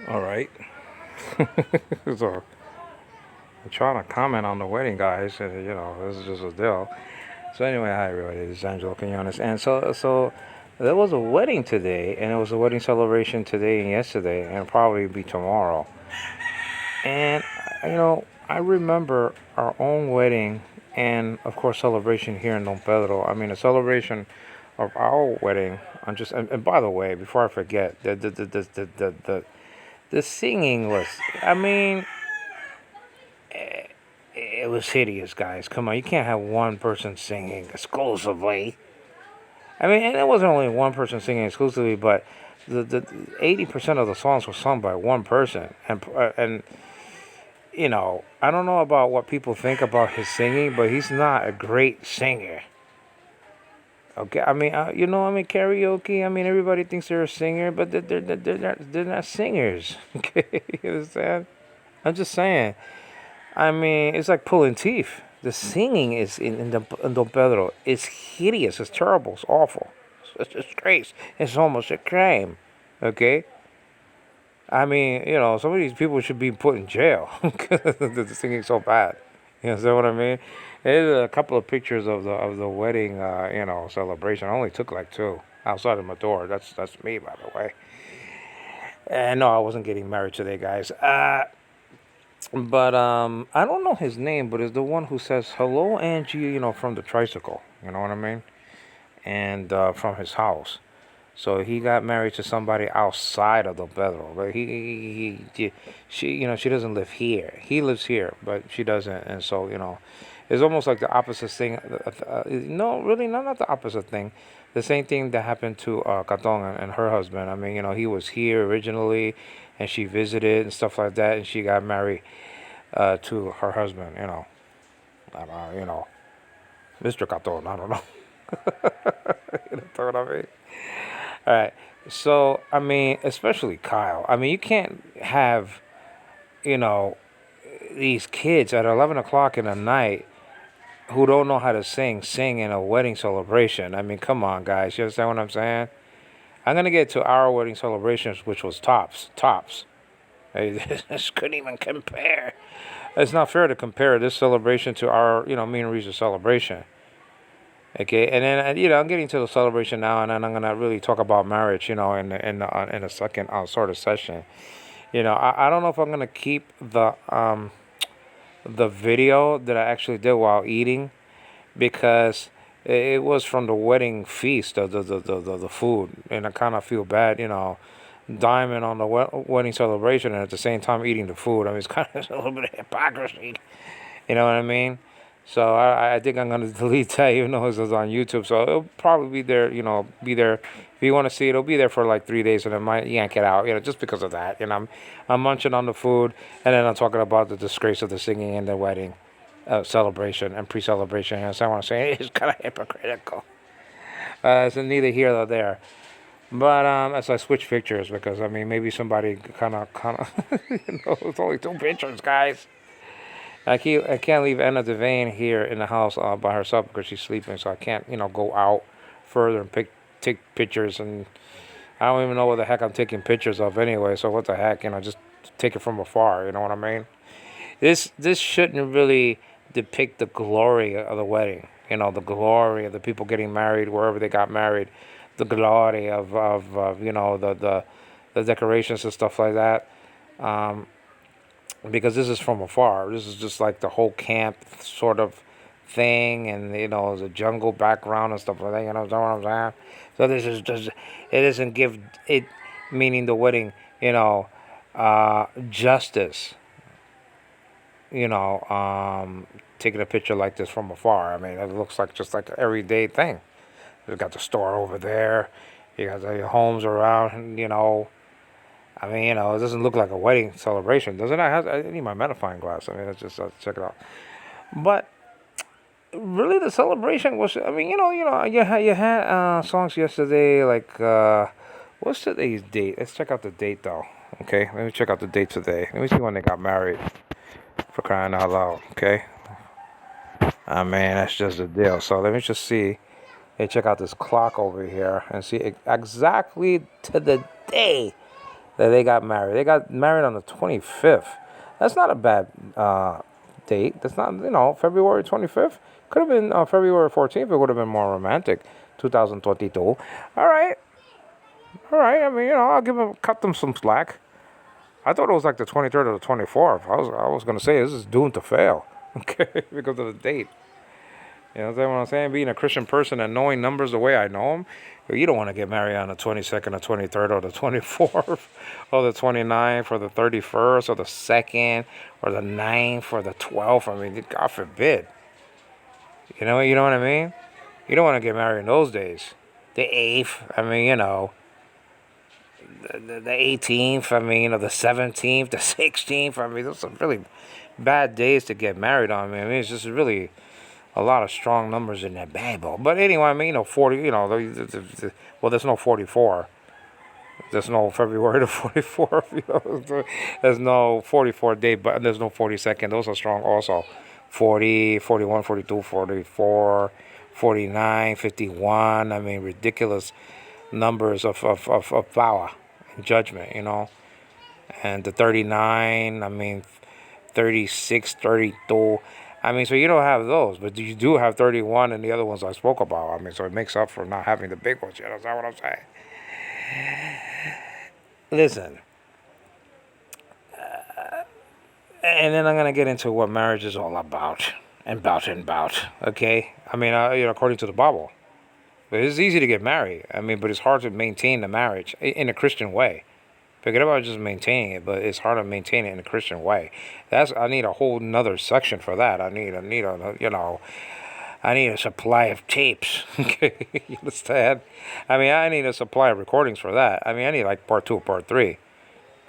All right. So I'm trying to comment on the wedding, guys. This is just a deal. So anyway, hi everybody. This is Angelo Quinones, and so there was a wedding today, and it was a wedding celebration today and yesterday, and probably be tomorrow. And I remember our own wedding, and of course celebration here in Don Pedro. I mean, a celebration of our wedding. And by the way, before I forget, the singing was. I mean, it was hideous, guys. Come on, you can't have one person singing exclusively. I mean, and it wasn't only one person singing exclusively, but the 80% of the songs were sung by one person, and I don't know about what people think about his singing, but he's not a great singer. Okay, I mean, karaoke. I mean, everybody thinks they're a singer, but they're not singers. Okay, you understand? I'm just saying. I mean, it's like pulling teeth. The singing is in Don Pedro. It's hideous. It's terrible. It's awful. It's a disgrace. It's almost a crime. Okay? I mean, some of these people should be put in jail because the singing's so bad. You understand what I mean? There's a couple of pictures of the wedding, celebration. I only took like two outside of my door. That's me, by the way. And no, I wasn't getting married today, guys. But I don't know his name, but it's the one who says hello, Angie. From the tricycle. You know what I mean? And from his house. So he got married to somebody outside of the Pedro, but she, she doesn't live here. He lives here, but she doesn't, and so it's almost like the opposite thing. No, really, not the opposite thing. The same thing that happened to Katong and her husband. I mean, he was here originally, and she visited and stuff like that, and she got married to her husband. Mr. Katong. I don't know. You know what I mean? All right. So, I mean, especially Kyle. I mean, you can't have, you know, these kids at 11 o'clock in the night who don't know how to sing in a wedding celebration. I mean, come on, guys. You understand what I'm saying? I'm going to get to our wedding celebrations, which was tops. Tops. Hey, this couldn't even compare. It's not fair to compare this celebration to our, me and Reese's celebration. Okay, and then I'm getting to the celebration now, and then I'm gonna really talk about marriage, in a second sort of session. I don't know if I'm gonna keep the video that I actually did while eating because it was from the wedding feast of the food, and I kind of feel bad, diamond on the wedding celebration and at the same time eating the food. I mean, it's kind of a little bit of hypocrisy. You know what I mean? So I think I'm gonna delete that, even though it's on YouTube. So it'll probably be there, be there. If you want to see it, it'll be there for like 3 days, and I might yank it out, just because of that. I'm munching on the food, and then I'm talking about the disgrace of the singing and the wedding celebration and pre-celebration. So I want to say it's kind of hypocritical. So neither here nor there. But as I switch pictures, because I mean, maybe somebody kind of, it's only two pictures, guys. I can't leave Anna Devane here in the house by herself because she's sleeping, so I can't, go out further and take pictures, and I don't even know what the heck I'm taking pictures of anyway. So what the heck, just take it from afar. You know what I mean? This shouldn't really depict the glory of the wedding. The glory of the people getting married wherever they got married, the glory of the decorations and stuff like that. Um, because this is from afar. This is just like the whole camp sort of thing, and the jungle background and stuff like that. You know what I'm saying? So this is just it doesn't give it, meaning the wedding, justice. Taking a picture like this from afar. I mean, it looks like just like an everyday thing. You got the store over there. You got the homes around. I mean, it doesn't look like a wedding celebration, doesn't it? I need my magnifying glass. I mean, let's just check it out. But really, the celebration was. I mean, you had songs yesterday. Like, what's today's date? Let's check out the date, though. Okay, let me check out the date today. Let me see when they got married. For crying out loud, okay? I mean, that's just the deal. So let me just see. Hey, check out this clock over here and see exactly to the day that they got married. They got married on the 25th. That's not a bad date. That's not, February 25th. Could have been February 14th. It would have been more romantic. 2022. All right. All right. I mean, cut them some slack. I thought it was like the 23rd or the 24th. I was going to say this is doomed to fail. Okay. Because of the date. You know what I'm saying? Being a Christian person and knowing numbers the way I know them, you don't want to get married on the 22nd or 23rd or the 24th or the 29th or the 31st or the 2nd or the 9th or the 12th. I mean, God forbid. You know what I mean? You don't want to get married in those days. The 8th, I mean, the 18th, I mean, the 17th, the 16th. I mean, those are really bad days to get married on. I mean, it's just really a lot of strong numbers in that Bible. But anyway, I mean, 40, well, there's no 44. There's no February the 44th. There's no 44th day, but there's no 42nd. Those are strong also. 40, 41, 42, 44, 49, 51. I mean, ridiculous numbers of power and judgment. And the 39, I mean, 36, 32. I mean, so you don't have those, but you do have 31 and the other ones I spoke about. I mean, so it makes up for not having the big ones. You know what I'm saying? Listen, and then I'm going to get into what marriage is all about. Okay? I mean, according to the Bible. But it's easy to get married. I mean, but it's hard to maintain the marriage in a Christian way. Forget about just maintaining it, but it's hard to maintain it in a Christian way. I need a whole nother section for that. I need a supply of tapes. Okay, you understand? I mean, I need a supply of recordings for that. I mean, I need like part 2, part 3.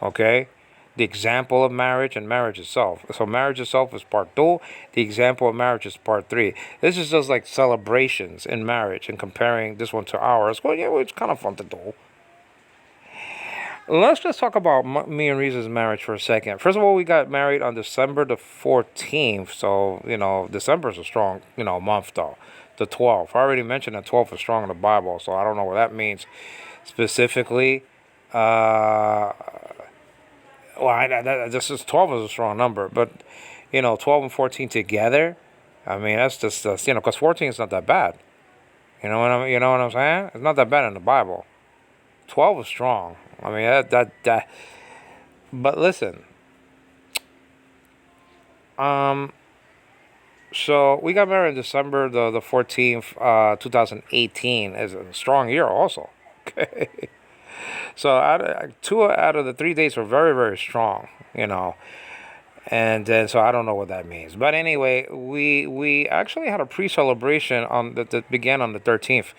Okay, the example of marriage and marriage itself. So marriage itself is part 2. The example of marriage is part 3. This is just like celebrations in marriage and comparing this one to ours. Well, yeah, it's kind of fun to do. Let's just talk about me and Reese's marriage for a second. First of all, we got married on December the 14th. So, December is a strong, month though. The 12th. I already mentioned that 12th is strong in the Bible. So I don't know what that means specifically. This is 12 is a strong number. But, 12 and 14 together. I mean, that's just, because 14 is not that bad. You know what I'm saying? It's not that bad in the Bible. 12 is strong. I mean, that. But listen. So we got married in December the 14th, 2018. Is a strong year also. Okay. So 2 out of the 3 days were very, very strong, And then, so I don't know what that means. But anyway, we actually had a pre-celebration that began on the 13th.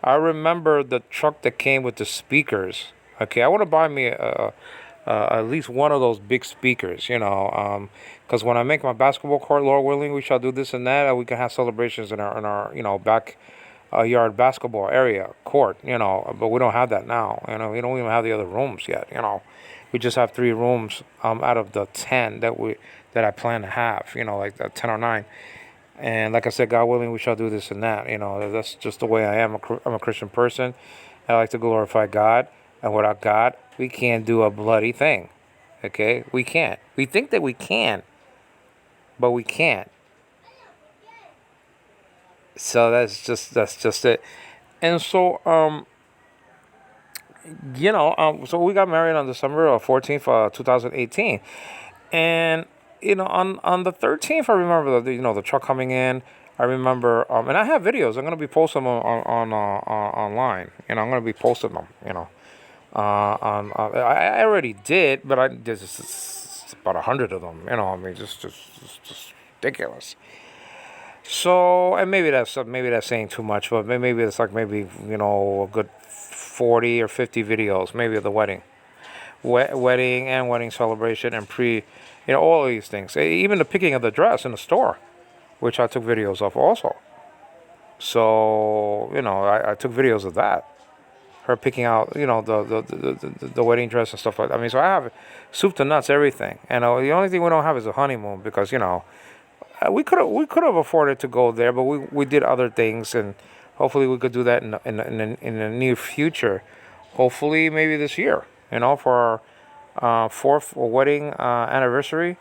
I remember the truck that came with the speakers. Okay, I want to buy me at least one of those big speakers, because when I make my basketball court, Lord willing, we shall do this and that. We can have celebrations in our back yard basketball area court, but we don't have that now. We don't even have the other rooms yet. We just have 3 rooms out of the 10 that I plan to have. Like 10 or 9. And like I said, God willing, we shall do this and that. That's just the way I am. I'm a Christian person. I like to glorify God. And without God, we can't do a bloody thing. Okay? We can't. We think that we can, but we can't. So that's just it. And so, so we got married on December 14th, 2018. And on the 13th, I remember the truck coming in. I remember, and I have videos. I'm gonna be posting them on online. I'm gonna be posting them. I already did, but there's about 100 of them. I mean, just ridiculous. So, and maybe that's saying too much, but maybe it's like a good 40 or 50 videos, maybe of the wedding. Wedding and wedding celebration and all of these things. Even the picking of the dress in the store, which I took videos of also. So, I took videos of that. Her picking out, the wedding dress and stuff like that. I mean, so I have soup to nuts, everything. And the only thing we don't have is a honeymoon because, we could have afforded to go there, but we did other things, and hopefully we could do that in the near future. Hopefully, maybe this year. For fourth wedding anniversary.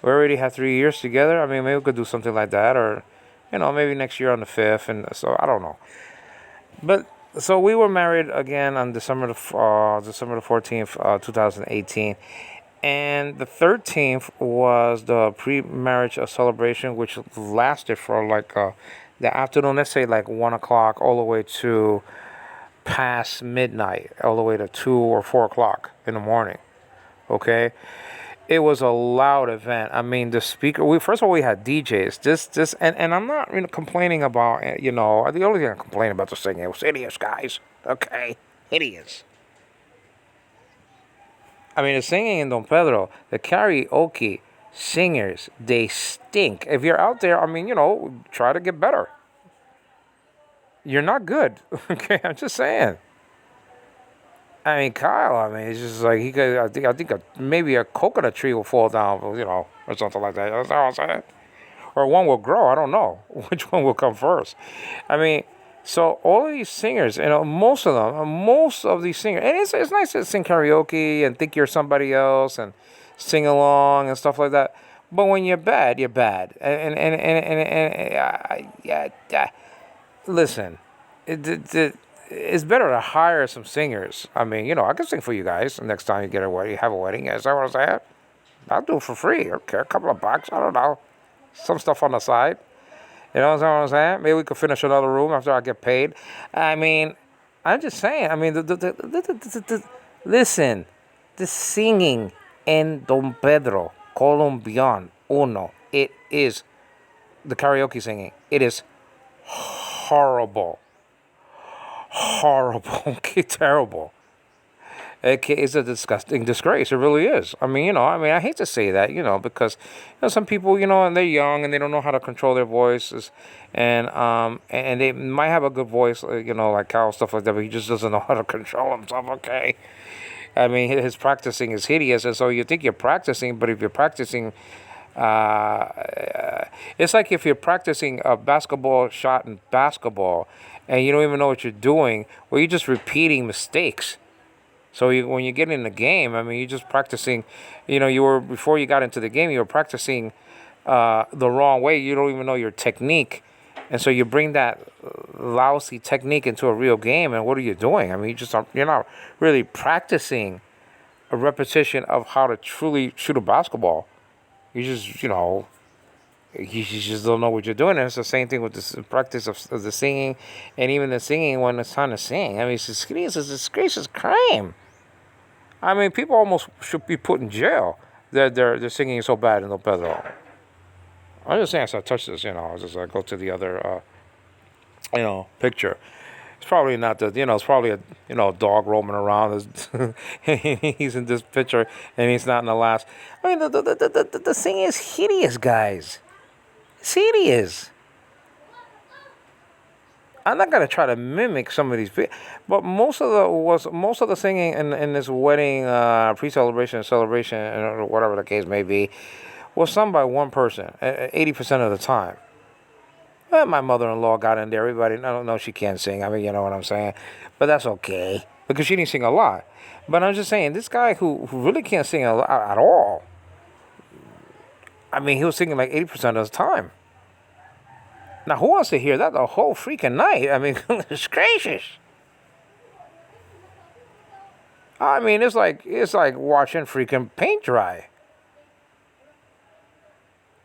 We already had 3 years together. I mean, maybe we could do something like that, or maybe next year on the fifth. And so I don't know. But so we were married again on December the 14th, 2018, and the 13th was the pre-marriage celebration, which lasted for like the afternoon. Let's say like 1 o'clock all the way to past midnight, all the way to 2 or 4 o'clock in the morning. Okay, it was a loud event. I mean, the speaker. We first of all we had DJs. And I'm not complaining about the only thing I complain about the singing. It was hideous, guys. Okay, hideous. I mean, the singing in Don Pedro, the karaoke singers, they stink. If you're out there, I mean, try to get better. You're not good. Okay, I'm just saying. I mean, Kyle. I mean, it's just like he could. I think maybe a coconut tree will fall down, or something like that. That's all I'm saying. Or one will grow. I don't know which one will come first. I mean, so all of these singers, most of these singers, and it's nice to sing karaoke and think you're somebody else and sing along and stuff like that. But when you're bad, you're bad. Yeah. Listen, it's better to hire some singers. I mean, I can sing for you guys next time you get a wedding, you have a wedding. Is that what I'm saying? I'll do it for free. Okay, a couple of bucks. I don't know. Some stuff on the side. You know what I'm saying? Maybe we could finish another room after I get paid. I mean, I'm just saying. I mean, listen, the singing in Don Pedro, Colombian, Uno, it is the karaoke singing. It is horrible. Horrible. Okay, terrible. It's a disgusting disgrace. It really is. I mean, I hate to say that, because some people, and they're young and they don't know how to control their voices, and they might have a good voice, like Kyle, stuff like that, but he just doesn't know how to control himself. Okay, I mean, his practicing is hideous, and so you think you're practicing, but if you're practicing, it's like if you're practicing a basketball shot in basketball, and you don't even know what you're doing, well, you're just repeating mistakes. So when you get in the game, I mean, you're just practicing. Before you got into the game, you were practicing the wrong way. You don't even know your technique, and so you bring that lousy technique into a real game. And what are you doing? I mean, you're not really practicing a repetition of how to truly shoot a basketball. You just don't know what you're doing. And it's the same thing with the practice of the singing, and even the singing when it's time to sing. I mean, it's a disgracious crime. I mean, people almost should be put in jail. They're singing so bad in Don Pedro. I'm just saying, as I touch this, as I go to the other, picture. It's probably not it's probably a, dog roaming around. He's in this picture, and he's not in the last. I mean, the singing is hideous, guys. It's hideous. I'm not gonna try to mimic some of these, but most of the singing in this wedding, pre-celebration, celebration, or whatever the case may be, was sung by one person, 80% of the time. Well, my mother-in-law got in there. Everybody, I don't know, she can't sing. I mean, you know what I'm saying, but that's okay because she didn't sing a lot. But I'm just saying, this guy who really can't sing a lot at all. I mean, he was singing like 80% of the time. Now, who wants to hear that the whole freaking night? I mean, goodness gracious. I mean, it's like watching freaking paint dry.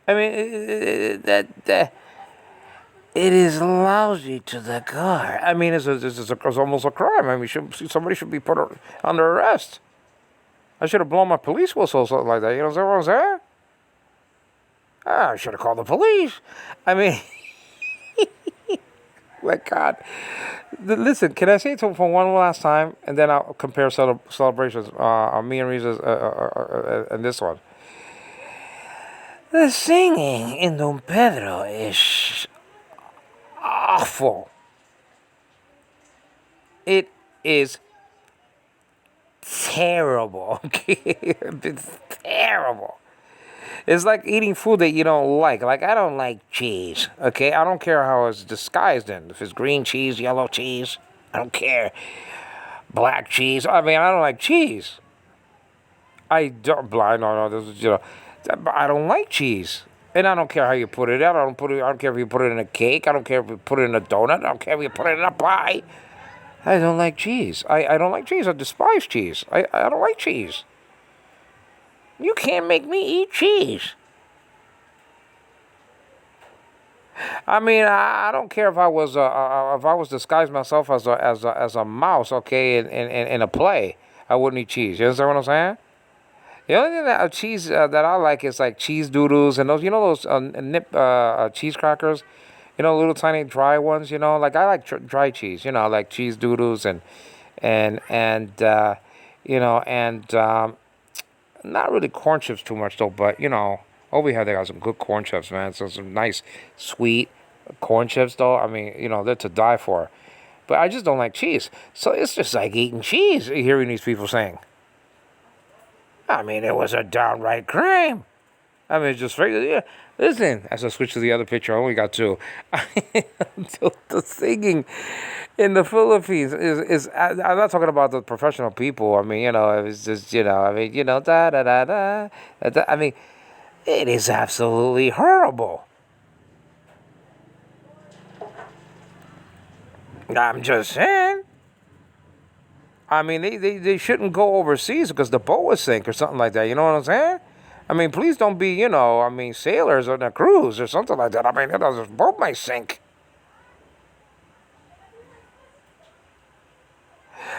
I mean, it is lousy to the core. I mean, it's almost a crime. I mean, somebody should be put under arrest. I should have blown my police whistle or something like that. You know what I'm saying? I should have called the police. I mean. My God. Listen, can I say it for one last time, and then I'll compare celebrations, me and Riza's, and this one. The singing in Don Pedro is awful. It is terrible. Okay, it's terrible. It's like eating food that you don't like. Like, I don't like cheese, okay? I don't care how it's disguised in. If it's green cheese, yellow cheese, I don't care. Black cheese. I mean, I don't like cheese. I don't blind. No, no. This is, I don't like cheese, and I don't care how you put it out. I don't care if you put it in a cake. I don't care if you put it in a donut. I don't care if you put it in a pie. I don't like cheese. I don't like cheese. I despise cheese. I don't like cheese. You can't make me eat cheese. I mean, I don't care if I was disguised myself as a mouse, okay, in a play. I wouldn't eat cheese. You understand what I'm saying? The only thing that cheese that I like is like cheese doodles and those, those nip cheese crackers, little tiny dry ones. Like I like dry cheese. Like cheese doodles and not really corn chips too much though. But over here they got some good corn chips, man. So some nice sweet corn chips though. I mean, they're to die for. But I just don't like cheese. So it's just like eating cheese. Hearing these people saying. I mean, it was a downright crime. I mean, just regular. Yeah. Listen, as I switch to the other picture, I only got two. The singing in the Philippines I'm not talking about the professional people. I mean, it's just, da da da da. I mean, it is absolutely horrible. I'm just saying. I mean, they shouldn't go overseas because the boat would sink or something like that. You know what I'm saying? I mean, please don't be, sailors on a cruise or something like that. I mean, the boat might sink.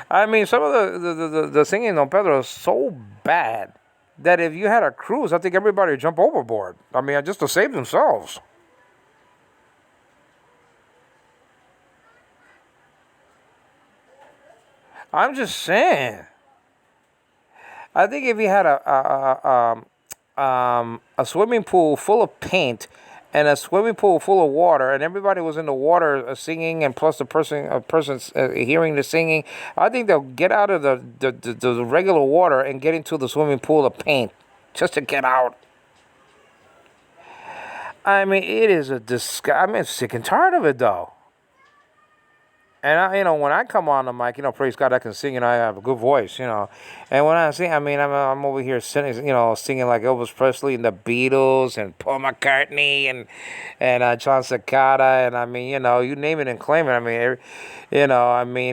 I mean, some of the singing in Don Pedro is so bad that if you had a cruise, I think everybody would jump overboard. I mean, just to save themselves. I'm just saying. I think if you had a swimming pool full of paint and a swimming pool full of water, and everybody was in the water singing, and plus the person's hearing the singing, I think they'll get out of the regular water and get into the swimming pool of paint just to get out. I mean, it is a disgust. I mean, sick and tired of it though. And when I come on the mic, praise God, I can sing and I have a good voice. And when I sing, I mean, I'm over here singing, singing like Elvis Presley and the Beatles and Paul McCartney and John Cicada, and I mean, you name it and claim it. I mean,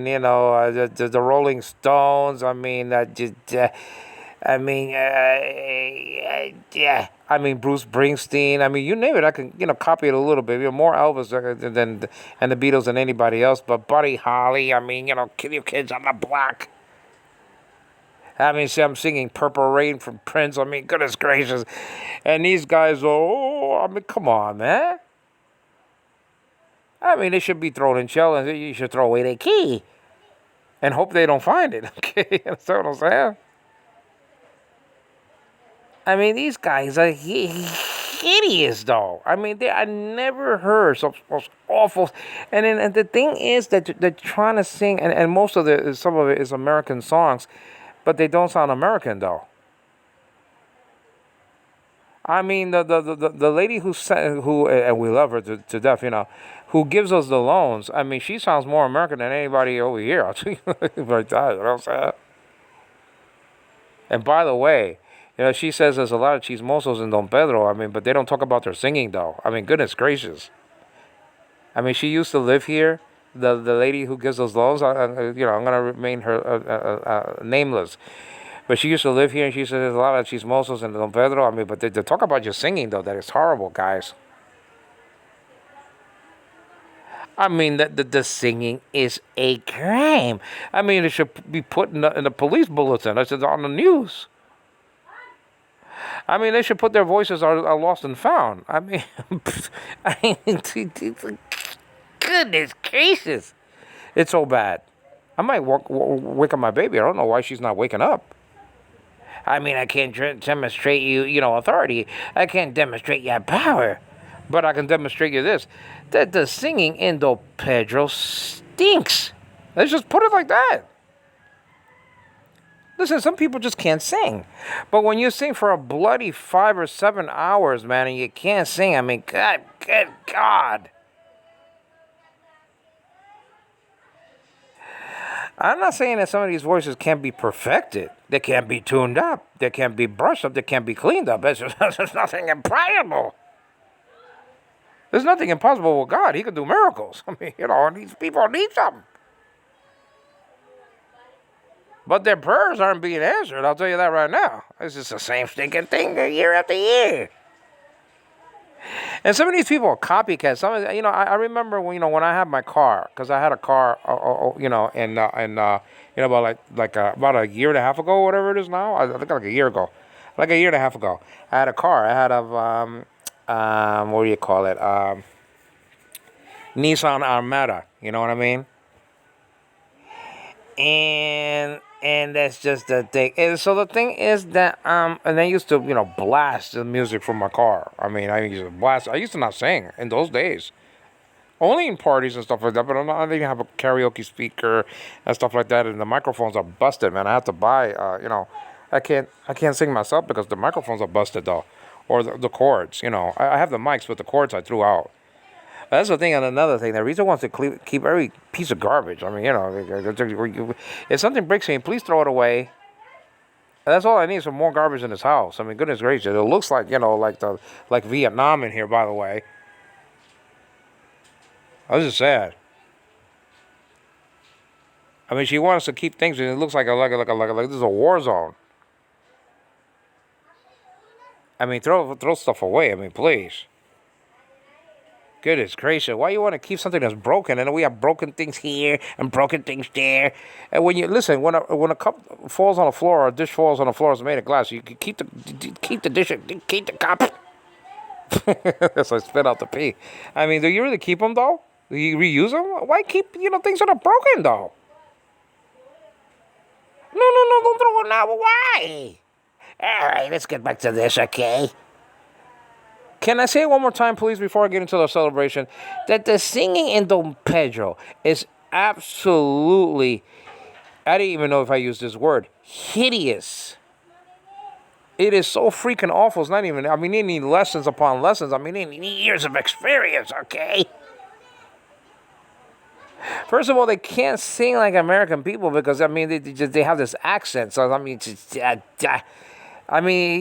the Rolling Stones. I mean, yeah. I mean, Bruce Springsteen. I mean, you name it. I can, copy it a little bit. More Elvis than and the Beatles than anybody else. But Buddy Holly. I mean, Kill Your Kids on the Block. I mean, see, I'm singing Purple Rain from Prince. I mean, goodness gracious. And these guys, I mean, come on, man. I mean, they should be thrown in jail and you should throw away their key and hope they don't find it. Okay, that's what I'm saying. I mean, these guys are hideous, though. I mean, I never heard some awful. And the thing is that they're trying to sing, and most of some of it is American songs, but they don't sound American, though. I mean, the lady who and we love her to death, who gives us the loans. I mean, she sounds more American than anybody over here. I'll tell you like that. You know what I'm saying? And by the way, she says there's a lot of chismosos in Don Pedro. I mean, but they don't talk about their singing, though. I mean, goodness gracious. I mean, she used to live here. The lady who gives those loans, I'm gonna remain her nameless. But she used to live here, and she says there's a lot of chismosos in Don Pedro. I mean, but they talk about your singing, though. That is horrible, guys. I mean, the singing is a crime. I mean, it should be put in the police bulletin. It's on the news. I mean, they should put their voices are lost and found. I mean, I mean, goodness gracious. It's so bad. I might wake up my baby. I don't know why she's not waking up. I mean, I can't demonstrate authority. I can't demonstrate your power. But I can demonstrate you this. That the singing in Don Pedro stinks. Let's just put it like that. Listen, some people just can't sing. But when you sing for a bloody 5 or 7 hours, man, and you can't sing, I mean, good God. I'm not saying that some of these voices can't be perfected. They can't be tuned up. They can't be brushed up. They can't be cleaned up. There's nothing impossible. There's nothing impossible with God. He can do miracles. I mean, these people need something. But their prayers aren't being answered. I'll tell you that right now. It's just the same stinking thing year after year. And some of these people are copycats. I remember when I had my car, because I had a car, about a year and a half ago, or whatever it is now. I think like a year ago, like a year and a half ago, I had a car. I had what do you call it? Nissan Armada. You know what I mean? And that's just the thing. And so the thing is that and I used to blast the music from my car. I mean, I used to blast. I used to not sing in those days, only in parties and stuff like that. But I didn't have a karaoke speaker and stuff like that. And the microphones are busted, man. I have to buy. I can't sing myself because the microphones are busted though, or the cords. I have the mics, but the cords I threw out. That's the thing, and another thing. The reason wants to keep every piece of garbage. I mean, if something breaks me, please throw it away. And that's all I need is some more garbage in this house. I mean, goodness gracious, it looks like like Vietnam in here. By the way, I was just sad. I mean, she wants to keep things, and it looks like this is a war zone. I mean, throw stuff away. I mean, please. Goodness gracious, why you want to keep something that's broken? And we have broken things here and broken things there. And when when a cup falls on the floor or a dish falls on the floor, it's made of glass. You can keep the dish, keep the cup. So I spit out the pee. I mean, do you really keep them though? Do you reuse them? Why keep things that are broken though? No, don't throw it now. Why? All right, let's get back to this, okay? Can I say it one more time, please, before I get into the celebration? That the singing in Don Pedro is absolutely, I didn't even know if I used this word, hideous. It is so freaking awful. It's not even, I mean, they need lessons upon lessons. I mean, they need years of experience, okay? First of all, they can't sing like American people because, I mean, they have this accent. So, I mean,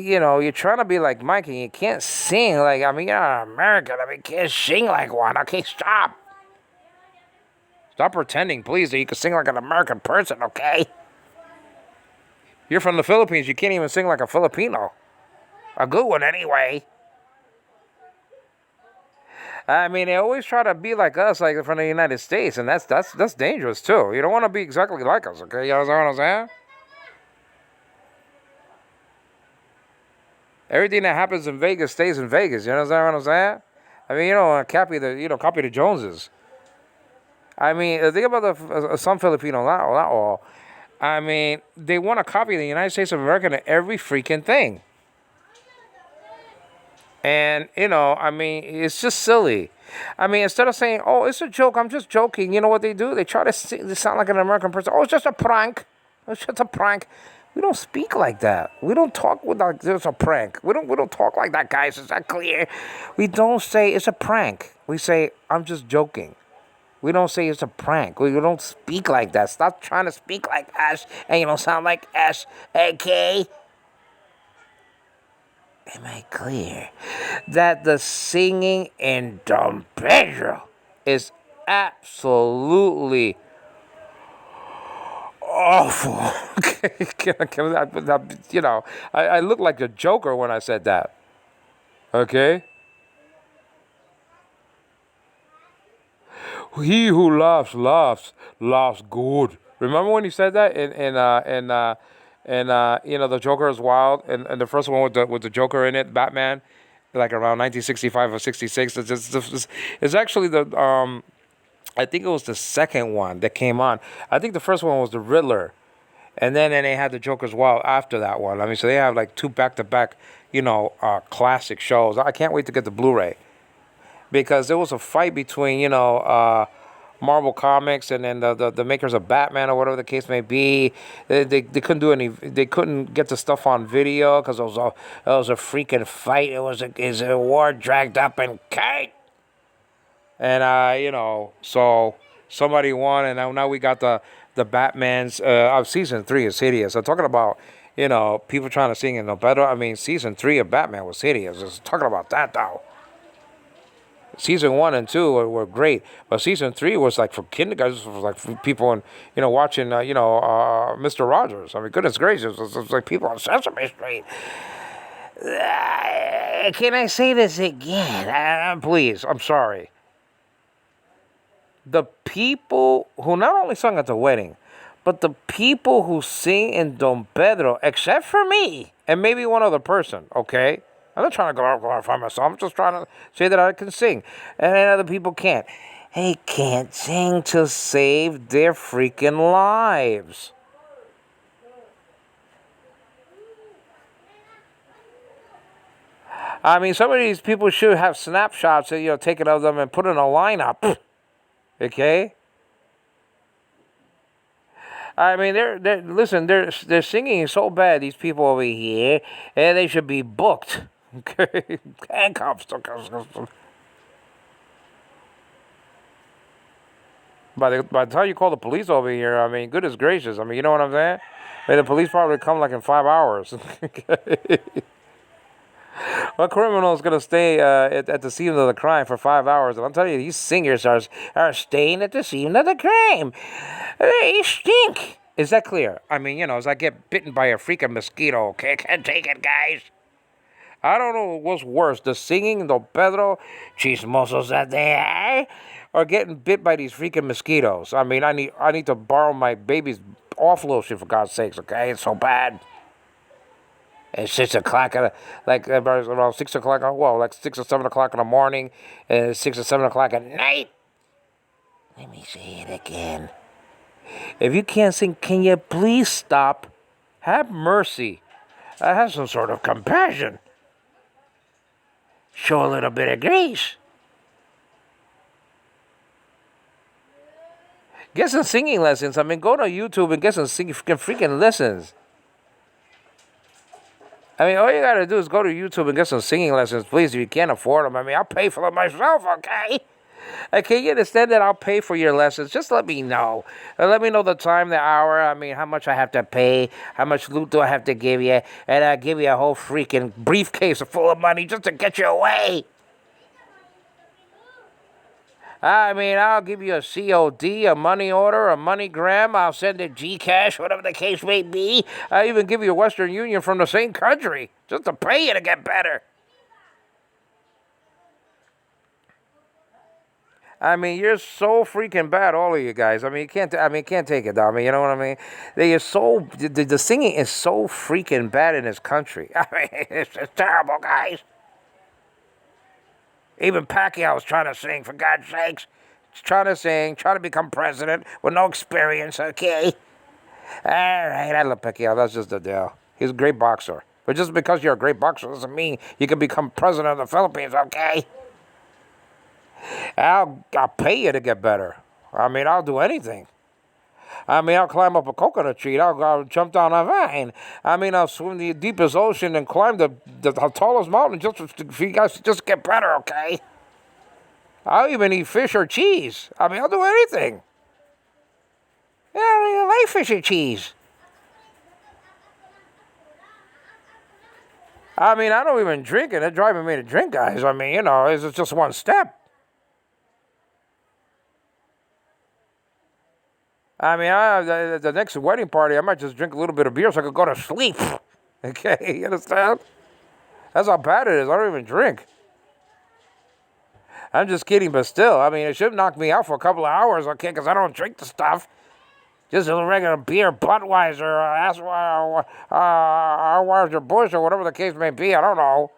you're trying to be like Mike and you can't sing like, I mean, you're American. I mean, you can't sing like one. Okay, stop. Stop pretending, please, that you can sing like an American person, okay? You're from the Philippines. You can't even sing like a Filipino. A good one, anyway. I mean, they always try to be like us, like from the United States, and that's dangerous, too. You don't want to be exactly like us, okay? You know what I'm saying? Everything that happens in Vegas stays in Vegas. You know what I'm saying? I mean, copy the Joneses. I mean, think about some Filipino, not all. I mean, they want to copy the United States of America in every freaking thing. And, I mean, it's just silly. I mean, instead of saying, oh, it's a joke, I'm just joking, you know what they do? They try to sound like an American person. Oh, it's just a prank. It's just a prank. We don't speak like that. We don't talk like it's a prank. We don't talk like that, guys. Is that clear? We don't say it's a prank. We say, I'm just joking. We don't say it's a prank. We don't speak like that. Stop trying to speak like us and you don't sound like us, okay? Am I clear? That the singing in Don Pedro is absolutely awful. I look like a joker when I said that. Okay? He who laughs good. Remember when he said that in the Joker is Wild, and the first one with the Joker in it, Batman, like around 1965 or 66. It's actually I think it was the second one that came on. I think the first one was the Riddler, and then they had the Joker's Wild after that one. I mean, so they have like two back-to-back, classic shows. I can't wait to get the Blu-ray because there was a fight between Marvel Comics and then the makers of Batman or whatever the case may be. They couldn't do any. They couldn't get the stuff on video because it was a freaking fight. It was a war dragged up in Kate. And so somebody won, and now we got the the Batman's of season 3 is hideous. I'm talking about, people trying to sing in Don Pedro. I mean, season 3 of Batman was hideous. Just talking about that though. Season 1 and 2 were great, but season 3 was like for kindergarten, was like for people and watching Mr. Rogers. I mean, goodness gracious, it was like people on Sesame Street. Can I say this again? Please, I'm sorry. The people who not only sung at the wedding, but the people who sing in Don Pedro, except for me and maybe one other person, okay? I'm not trying to glorify myself. I'm just trying to say that I can sing. And other people can't. They can't sing to save their freaking lives. I mean, some of these people should have snapshots, taken of them and put in a lineup. Okay? I mean, they're singing so bad, these people over here, and they should be booked. Okay? Handcuffs. By the time you call the police over here, I mean, goodness gracious. I mean, you know what I'm saying? I mean, the police probably come like in 5 hours. What criminal is going to stay at the scene of the crime for 5 hours? And I'm telling you, these singers are staying at the scene of the crime. They stink. Is that clear? I mean, as I get bitten by a freaking mosquito, okay? I can't take it, guys. I don't know what's worse, the singing, the Pedro, chismosos that they are, or getting bit by these freaking mosquitoes. I mean, I need to borrow my baby's off lotion, for God's sakes, okay? It's so bad. At 6 o'clock, like around 6 o'clock, like 6 or 7 o'clock in the morning, and 6 or 7 o'clock at night. Let me say it again. If you can't sing, can you please stop? Have mercy. Have some sort of compassion. Show a little bit of grace. Get some singing lessons. I mean, go to YouTube and get some freaking lessons. I mean, all you gotta do is go to YouTube and get some singing lessons, please, if you can't afford them. I mean, I'll pay for them myself, okay? Can you understand that I'll pay for your lessons? Just let me know. Let me know the time, the hour, I mean, how much I have to pay, how much loot do I have to give you, and I'll give you a whole freaking briefcase full of money just to get you away. I mean, I'll give you a COD, a money order, a MoneyGram. I'll send it Gcash, whatever the case may be. I'll even give you a Western Union from the same country just to pay you to get better. I mean, you're so freaking bad, all of you guys. I mean, you can't take it down. I mean, you know what I mean? The singing is so freaking bad in this country. I mean, it's terrible, guys. Even Pacquiao was trying to sing, for God's sakes. He's trying to sing, trying to become president with no experience, okay? All right, I love Pacquiao. That's just the deal. He's a great boxer. But just because you're a great boxer doesn't mean you can become president of the Philippines, okay? I'll pay you to get better. I mean, I'll do anything. I mean, I'll climb up a coconut tree. I'll jump down a vine. I mean, I'll swim the deepest ocean and climb the tallest mountain just for you guys to just get better, okay? I'll even eat fish or cheese. I mean, I'll do anything. Yeah, I don't even like fish or cheese. I mean, I don't even drink it. They're driving me to drink, guys. I mean, it's just one step. I mean, the next wedding party, I might just drink a little bit of beer so I could go to sleep. Okay, you understand? That's how bad it is. I don't even drink. I'm just kidding, but still, I mean, it should knock me out for a couple of hours, okay, because I don't drink the stuff. Just a regular beer, Budweiser, Budweiser Bush, or whatever the case may be. I don't know.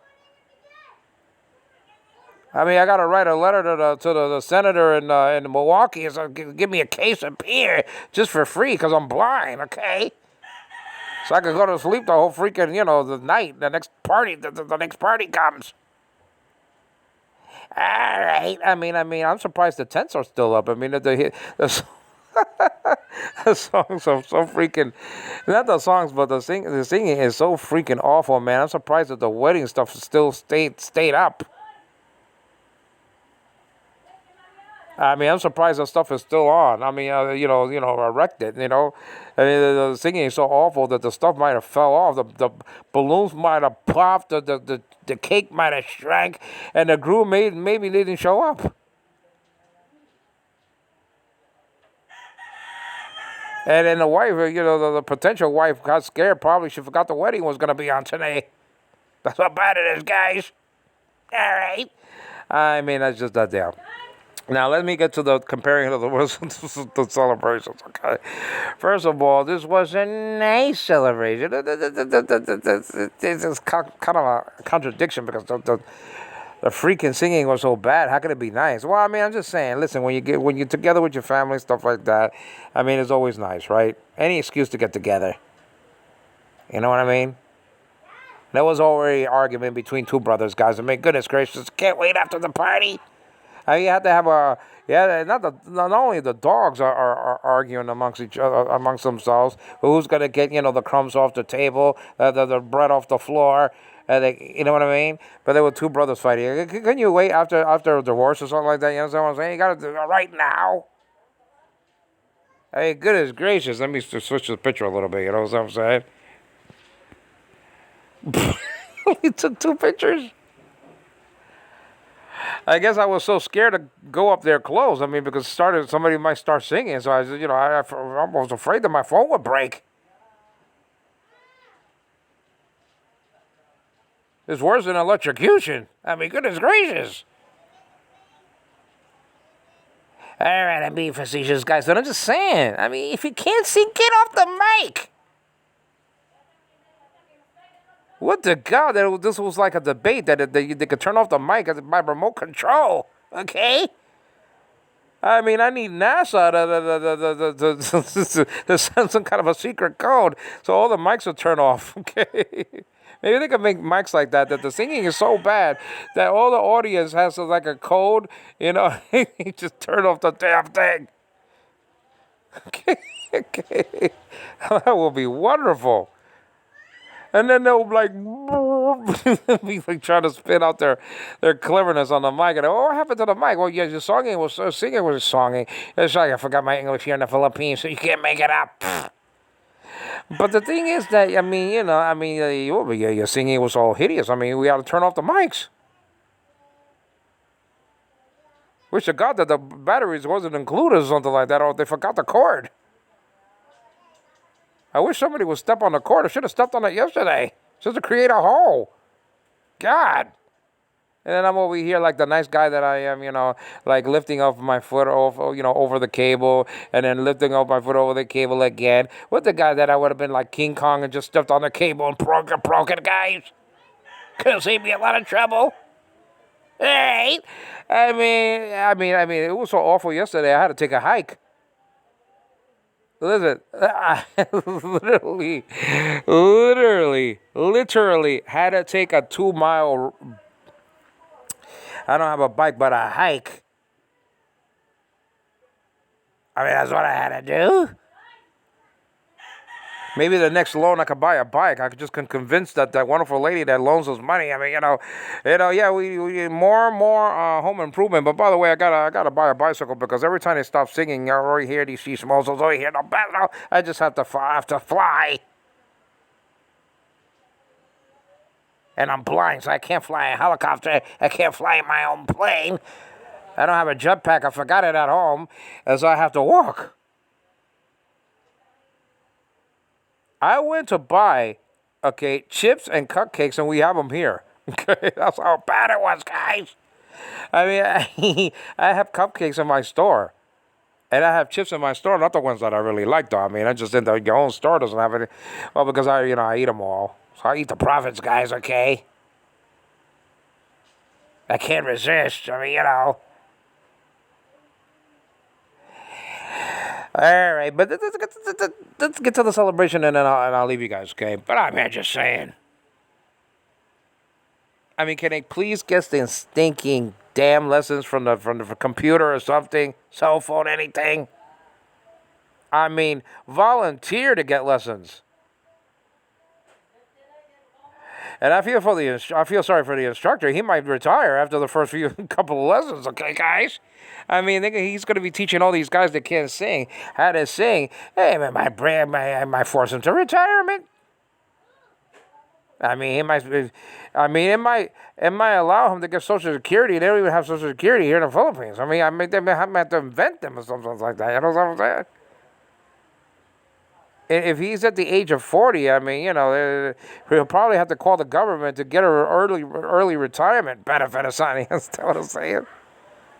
I mean, I got to write a letter to the senator in Milwaukee so give me a case of beer just for free because I'm blind, okay? So I could go to sleep the whole freaking, the night, the next party comes. All right. I mean, I'm surprised the tents are still up. I mean, the songs are so freaking, not the songs, but the singing is so freaking awful, man. I'm surprised that the wedding stuff still stayed up. I mean, I'm surprised that stuff is still on. I mean, erected. I mean, the singing is so awful that the stuff might have fell off. The balloons might have popped. The cake might have shrank, and the groom maybe didn't show up. And then the wife, the potential wife got scared. Probably she forgot the wedding was going to be on today. That's how bad it is, guys. All right. I mean, that's just that deal. Now let me get to the comparing of the celebrations. Okay, first of all, this was a nice celebration. This is kind of a contradiction because the freaking singing was so bad. How could it be nice? Well, I mean, I'm just saying. Listen, when you're together with your family, stuff like that. I mean, it's always nice, right? Any excuse to get together. You know what I mean? There was already an argument between two brothers, guys. I mean, goodness gracious, can't wait after the party. You have to have not only the dogs are arguing amongst each other, amongst themselves, who's gonna get the crumbs off the table, the bread off the floor, you know what I mean? But there were two brothers fighting. Can you wait after a divorce or something like that? You know what I'm saying? You gotta do it right now. Hey, goodness gracious, let me switch the picture a little bit. You know what I'm saying? He took two pictures. I guess I was so scared to go up there close. I mean, because somebody might start singing. So I said, I was afraid that my phone would break. It's worse than electrocution. I mean, goodness gracious. All right, I'm being facetious, guys, but I'm just saying. I mean, if you can't sing, get off the mic. What the God? This was like a debate that they could turn off the mic by remote control. Okay? I mean, I need NASA to send some kind of a secret code so all the mics will turn off. Okay? Maybe they could make mics like that the singing is so bad that all the audience has like a code, just turn off the damn thing. Okay? Okay. That will be wonderful. And then they'll be like trying to spit out their cleverness on the mic. And what happened to the mic? Well, yeah, your singing was songing. It's like I forgot my English here in the Philippines, so you can't make it up. But the thing is that your singing was all hideous. I mean, we had to turn off the mics. Wish to God that the batteries wasn't included or something like that, or they forgot the cord. I wish somebody would step on the cord. I should have stepped on it yesterday, just to create a hole. God. And then I'm over here like the nice guy that I am, like lifting up my foot over the cable, and then lifting up my foot over the cable again. With the guy that I would have been like King Kong and just stepped on the cable and broke it, guys. Could have saved me a lot of trouble. Right? I mean, it was so awful yesterday. I had to take a hike. Listen, I literally had to take a 2 mile. I don't have a bike, but a hike. I mean, that's what I had to do. Maybe the next loan I could buy a bike. I could just convince that wonderful lady that loans us money. I mean, yeah, we need more home improvement. But by the way, I gotta buy a bicycle because every time they stop singing, I already hear these chismosos. I hear the battle. I just have to fly. And I'm blind, so I can't fly a helicopter. I can't fly in my own plane. I don't have a jetpack. I forgot it at home, and so I have to walk. I went to buy, chips and cupcakes, and we have them here. Okay, that's how bad it was, guys. I mean, I have cupcakes in my store, and I have chips in my store. Not the ones that I really like, though. I mean, I just think that your own store doesn't have any. Well, because I eat them all. So I eat the profits, guys. Okay. I can't resist. I mean, All right, but let's get to the celebration, and then I'll leave you guys, okay? But I mean, just saying. I mean, can they please get the stinking damn lessons from the computer or something, cell phone, anything? I mean, volunteer to get lessons. And I feel sorry for the instructor. He might retire after the first few couple of lessons. Okay, guys. I mean, he's going to be teaching all these guys that can't sing how to sing. Hey, man, I might force him to retirement. I mean, he might. I mean, it might allow him to get Social Security. They don't even have Social Security here in the Philippines. I mean, they might have to invent them or something like that. You know what I'm saying? If he's at the age of 40, I mean, he'll probably have to call the government to get an early retirement benefit or something. That's what I'm saying.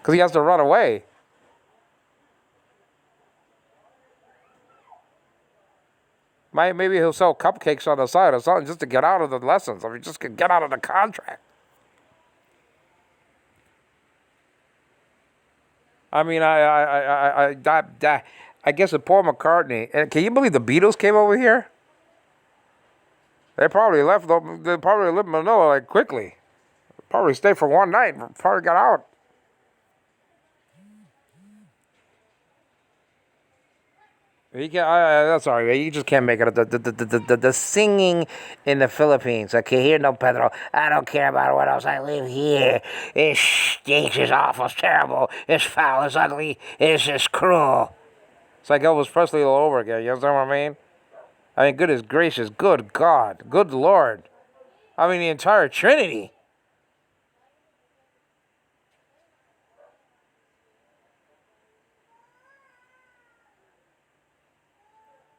Because he has to run away. Maybe he'll sell cupcakes on the side or something just to get out of the lessons. I mean, just to get out of the contract. I mean, I guess with Paul McCartney. And can you believe the Beatles came over here? They probably left. They probably left Manila like quickly. Probably stayed for one night. Probably got out. You can, that's all right. You just can't make it. The singing in the Philippines. Okay, here, no, Pedro. I don't care about what else. I live here. It stinks. It's awful. It's terrible. It's foul. It's ugly. It's just cruel. It's like Elvis Presley all over again. You understand what I mean? I mean, goodness gracious. Good God. Good Lord. I mean, the entire Trinity.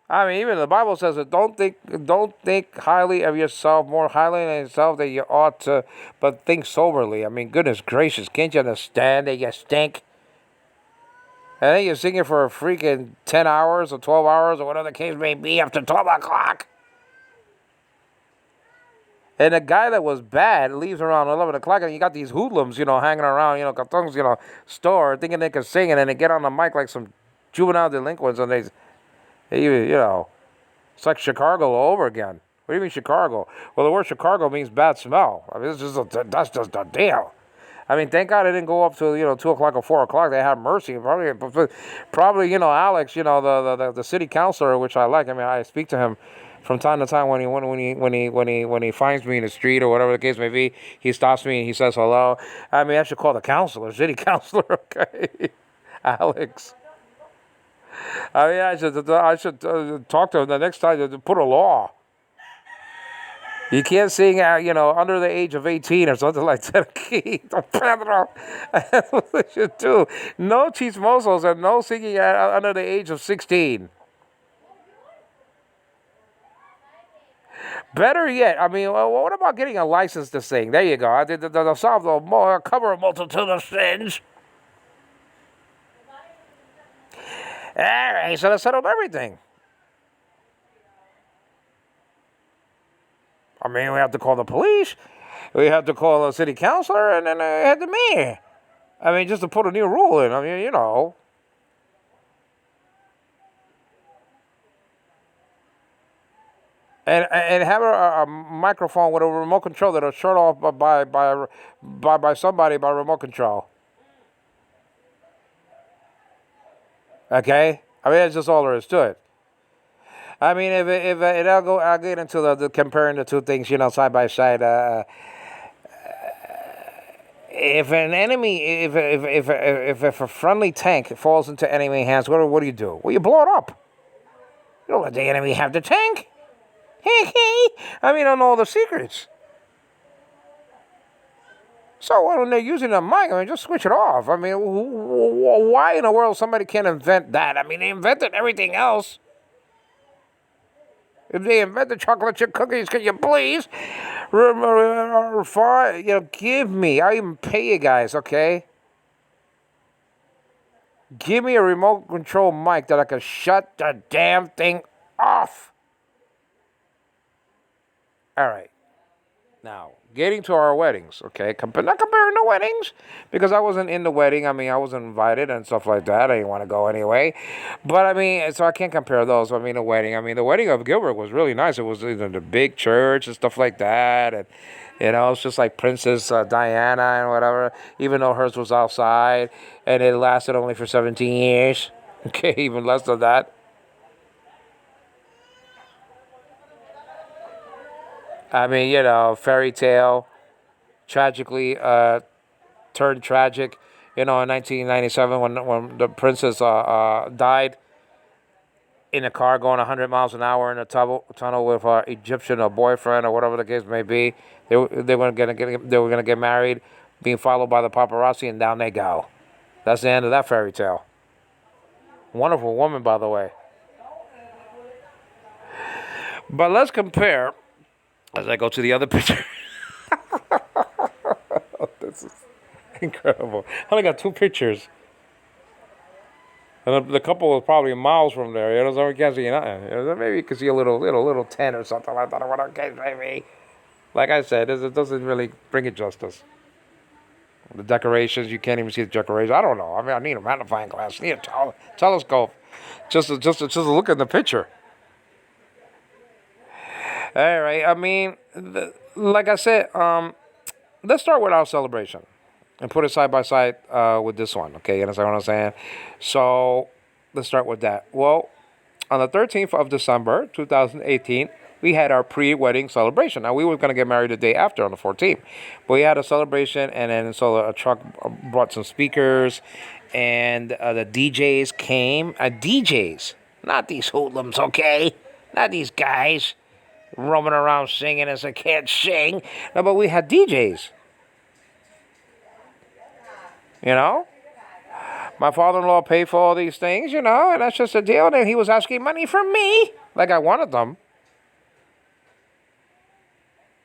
I mean, even the Bible says that don't think highly of yourself, more highly of yourself than you ought to, but think soberly. I mean, goodness gracious, can't you understand that you stink? And then you're singing for a freaking 10 hours or 12 hours or whatever the case may be up to 12 o'clock. And the guy that was bad leaves around 11 o'clock, and you got these hoodlums, hanging around, cartons, store, thinking they can sing, and then they get on the mic like some juvenile delinquents, and it's like Chicago all over again. What do you mean Chicago? Well, the word Chicago means bad smell. I mean, that's just a deal. I mean, thank God it didn't go up to 2 o'clock or 4 o'clock. They had mercy. Probably, Alex, the city councilor, which I like. I mean, I speak to him from time to time when he finds me in the street or whatever the case may be. He stops me and he says hello. I mean, I should call the councilor, city councilor, okay, Alex. I mean, I should talk to him the next time to put a law. You can't sing, under the age of 18 or something like that. Okay, Pedro. That's what they should do. No chismosos and no singing under the age of 16. Better yet, I mean, what about getting a license to sing? There you go. They'll cover a multitude of sins. All right, so that settled everything. I mean, we have to call the police. We have to call the city councilor, and then had the mayor. I mean, just to put a new rule in. I mean, And have a microphone with a remote control that'll shut off by somebody by remote control. Okay, I mean that's just all there is to it. I mean, if I'll get into the comparing the two things, side by side. If an enemy, if a friendly tank falls into enemy hands, what do you do? Well, you blow it up. You don't let the enemy have the tank. I mean, I know all the secrets. So when they're using a mic, I mean, just switch it off. I mean, why in the world somebody can't invent that? I mean, they invented everything else. If they invented chocolate chip cookies, can you please, give me? I even pay you guys, okay? Give me a remote control mic that I can shut the damn thing off. All right. Now, getting to our weddings, okay? Not comparing the weddings, because I wasn't in the wedding. I mean, I wasn't invited and stuff like that. I didn't want to go anyway. But, I mean, so I can't compare those. I mean, the wedding of Gilbert was really nice. It was in the big church and stuff like that. And, it's just like Princess Diana and whatever, even though hers was outside. And it lasted only for 17 years. Okay, even less than that. I mean, fairy tale, tragically turned tragic. In 1997 when the princess died in a car going 100 miles an hour in a tunnel with her Egyptian boyfriend or whatever the case may be. They were gonna get married, being followed by the paparazzi, and down they go. That's the end of that fairy tale. Wonderful woman, by the way. But let's compare as I go to the other picture. This is incredible. I only got two pictures. And the couple was probably miles from there. So we can't see nothing. Maybe you can see a little tent or something like that. Or whatever case maybe. Like I said, it doesn't really bring it justice. The decorations, you can't even see the decorations. I don't know. I mean, I need a magnifying glass. I need a telescope, just to look at the picture. All right. I mean, like I said, let's start with our celebration and put it side by side with this one. Okay, you understand what I'm saying? So let's start with that. Well, on the 13th of December, 2018, we had our pre-wedding celebration. Now, we were going to get married the day after on the 14th. But we had a celebration, and then so a truck brought some speakers, and the DJs came. DJs, not these hoodlums, okay? Not these guys roaming around singing as I can't sing. No, but we had DJs, you know? My father-in-law paid for all these things, and that's just a deal. And he was asking money from me, like I wanted them.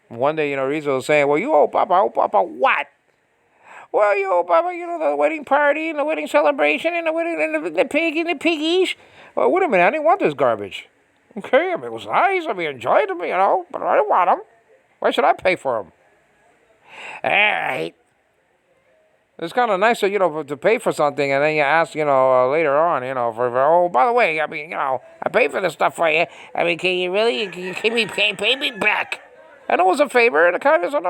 One day, Rizzo was saying, well, you owe Papa what? Well, you owe Papa, the wedding party and the wedding celebration and the wedding and the pig and the piggies. Well, wait a minute, I didn't want this garbage. Okay, I mean, it was nice. I mean, enjoyed them, but I didn't want them. Why should I pay for them? All right. It's kind of nicer, to pay for something and then you ask, later on, oh, by the way, I mean, I paid for this stuff for you. I mean, can you really, pay me back? And it was a favor and a kindness on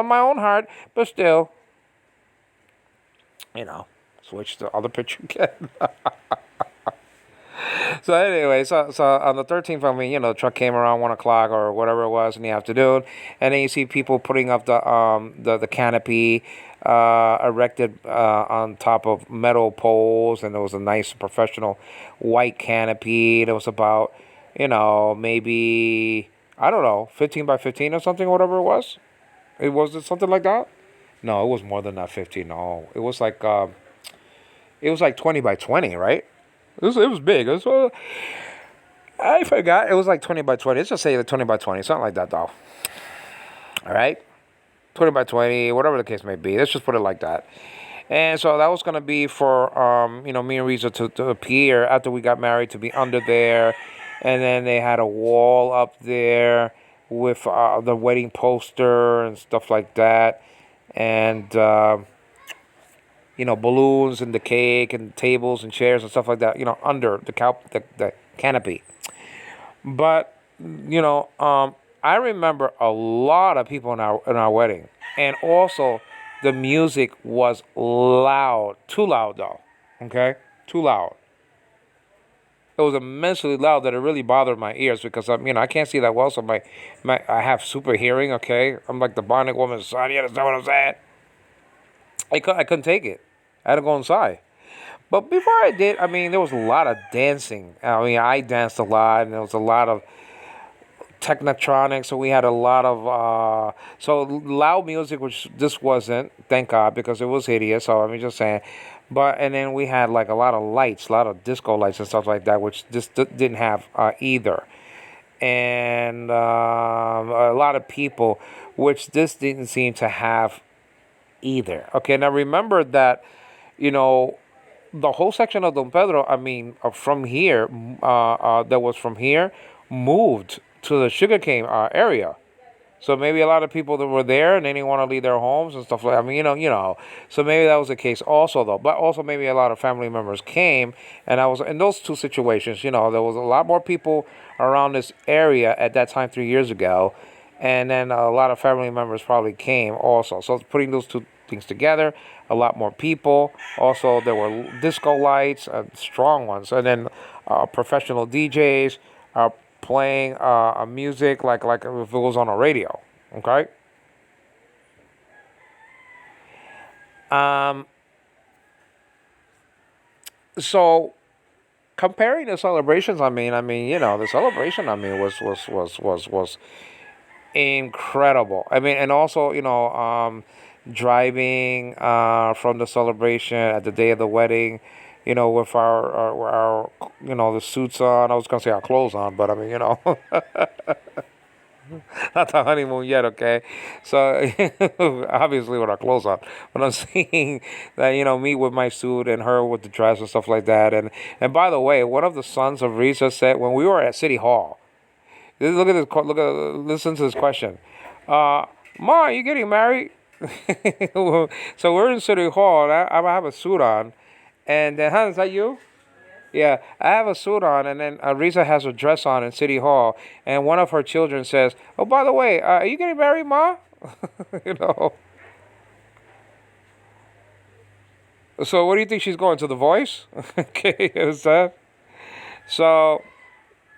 my own heart, but still, switch to other picture again. So anyway, so on the 13th, I mean, the truck came around 1 o'clock or whatever it was in the afternoon, and then you see people putting up the canopy erected on top of metal poles, and there was a nice professional white canopy. It was about, maybe, I don't know, 15 by 15 or something, whatever it was. Was it something like that? No, it was more than that. 15. No, it was like 20 by 20, right? It was big. I forgot. It was like 20 by 20. Let's just say like 20 by 20. Something like that, though. All right? 20 by 20, whatever the case may be. Let's just put it like that. And so that was going to be for, me and Reza to appear after we got married, to be under there. And then they had a wall up there with the wedding poster and stuff like that. And... balloons and the cake and tables and chairs and stuff like that, under the canopy. But, I remember a lot of people in our wedding. And also, the music was loud. Too loud, though. Okay? Too loud. It was immensely loud that it really bothered my ears because, I can't see that well, so I have super hearing, okay? I'm like the Bionic Woman's son, you understand what I'm saying? I couldn't take it. I had to go inside. But before I did, there was a lot of dancing. I danced a lot, and there was a lot of technotronics. So we had a lot of so loud music, which this wasn't, thank God, because it was hideous. So just saying. And then we had like a lot of lights, a lot of disco lights and stuff like that, which this didn't have either. And a lot of people, which this didn't seem to have either. Okay, now remember that, the whole section of Don Pedro, from here, that was from here, moved to the sugarcane area. So maybe a lot of people that were there and they didn't want to leave their homes and stuff like that. So maybe that was the case also, though. But also maybe a lot of family members came, and I was in those two situations. There was a lot more people around this area at that time 3 years ago, and then a lot of family members probably came also. So putting those two things together, a lot more people. Also, there were disco lights, strong ones, and then professional DJs, playing a music like if it was on a radio. Okay. Um, so comparing the celebrations, the celebration, was incredible. I mean, and also, driving from the celebration at the day of the wedding, with the suits on. I was gonna say our clothes on, but I mean, not the honeymoon yet, okay? So obviously with our clothes on, but I'm saying that me with my suit and her with the dress and stuff like that. And by the way, one of the sons of Risa said when we were at City Hall. Look at this. Listen to this question. Uh, Ma, are you getting married? So we're in City Hall. And I have a suit on, and then, huh, is that you? Yeah, I have a suit on, and then Risa has a dress on in City Hall, and one of her children says, "Oh, by the way, are you getting married, Ma?" you know. So what do you think she's going to The Voice? Okay, is that so?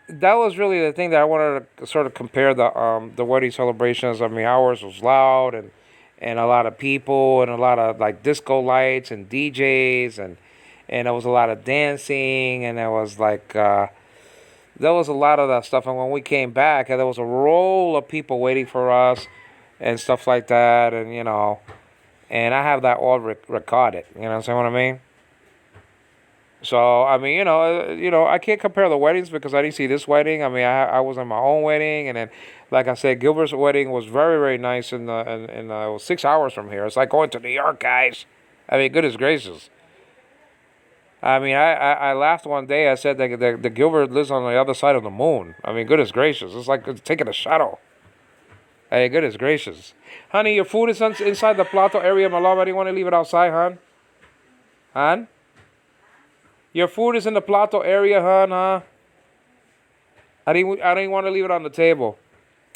That was really the thing that I wanted to sort of compare the wedding celebrations. I mean, ours was loud and a lot of people and a lot of like disco lights and DJs and there was a lot of dancing and there was a lot of that stuff. And when we came back, there was a roll of people waiting for us and stuff like that. And and I have that all recorded. You know what I mean? So I mean, I can't compare the weddings because I didn't see this wedding. I mean, I was in my own wedding, and then, like I said, Gilbert's wedding was very very nice, and it was 6 hours from here. It's like going to New York, guys. I mean, goodness gracious. I mean, I laughed one day. I said that the Gilbert lives on the other side of the moon. I mean, goodness gracious, it's like taking a shuttle. Hey, goodness gracious, honey, your food is inside the plato area, my love. I didn't want to leave it outside, hon. Hon. Your food is in the plato area, hon, huh? I didn't want to leave it on the table.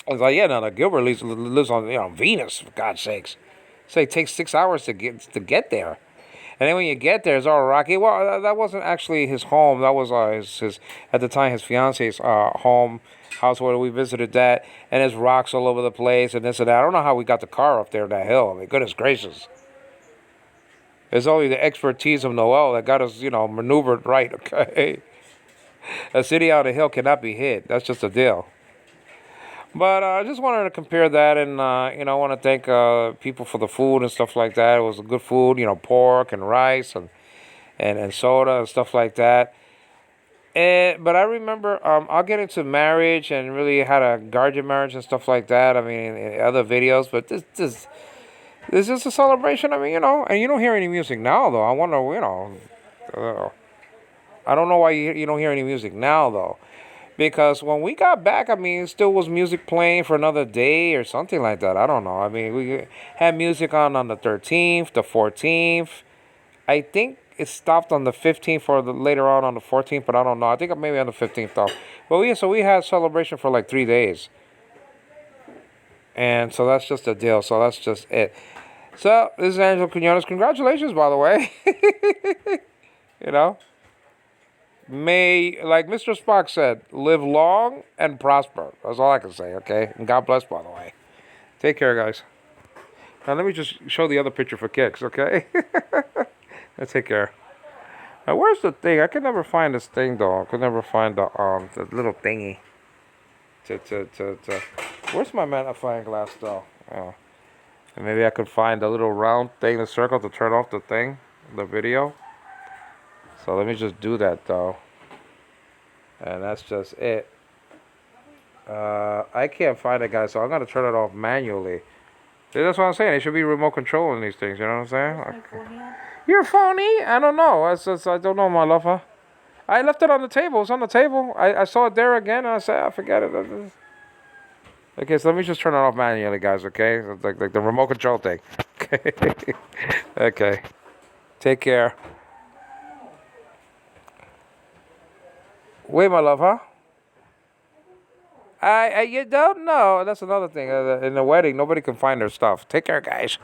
I was like, yeah, no, the Gilbert lives on Venus, for God's sakes. So it takes 6 hours to get there. And then when you get there, it's all rocky. Well, that wasn't actually his home. That was his at the time his fiance's home house where we visited that. And there's rocks all over the place and this and that. I don't know how we got the car up there that hill. I mean, goodness gracious. It's only the expertise of Noel that got us, maneuvered right, okay? A city on a hill cannot be hid. That's just a deal. But I just wanted to compare that, and I want to thank people for the food and stuff like that. It was good food, pork and rice and soda and stuff like that. But I remember I'll get into marriage and really had a guardian marriage and stuff like that. I mean, in other videos, but this is a celebration. I mean, and you don't hear any music now, though. I wonder, I don't know why you don't hear any music now, though. Because when we got back, I mean, it still was music playing for another day or something like that. I don't know. I mean, we had music on the 13th, the 14th. I think it stopped on the 15th or later on the 14th, but I don't know. I think maybe on the 15th, though. But we had celebration for like 3 days. And so that's just the deal. So that's just it. So this is Angelo Quinones. Congratulations, by the way. you know. May, like Mr. Spock said, live long and prosper. That's all I can say, okay? And God bless, by the way. Take care, guys. Now, let me just show the other picture for kicks, okay? Let's take care. Now, where's the thing? I can never find this thing, though. I could never find the little thingy. Where's my magnifying glass, though? Oh. And maybe I could find the little round thing, the circle, to turn off the thing, the video. So let me just do that, though. And that's just it. I can't find it, guys, so I'm going to turn it off manually. See, that's what I'm saying. It should be remote controlling these things, you know what I'm saying? Okay. You're phony? I don't know. I don't know, my lover. I left it on the table. It's on the table. I saw it there again, and I said, I forget it. Okay, so let me just turn it off manually, guys, okay? It's like the remote control thing. Okay. Okay. Take care. Wait, my love, huh? You don't know. That's another thing. In the wedding, nobody can find their stuff. Take care, guys.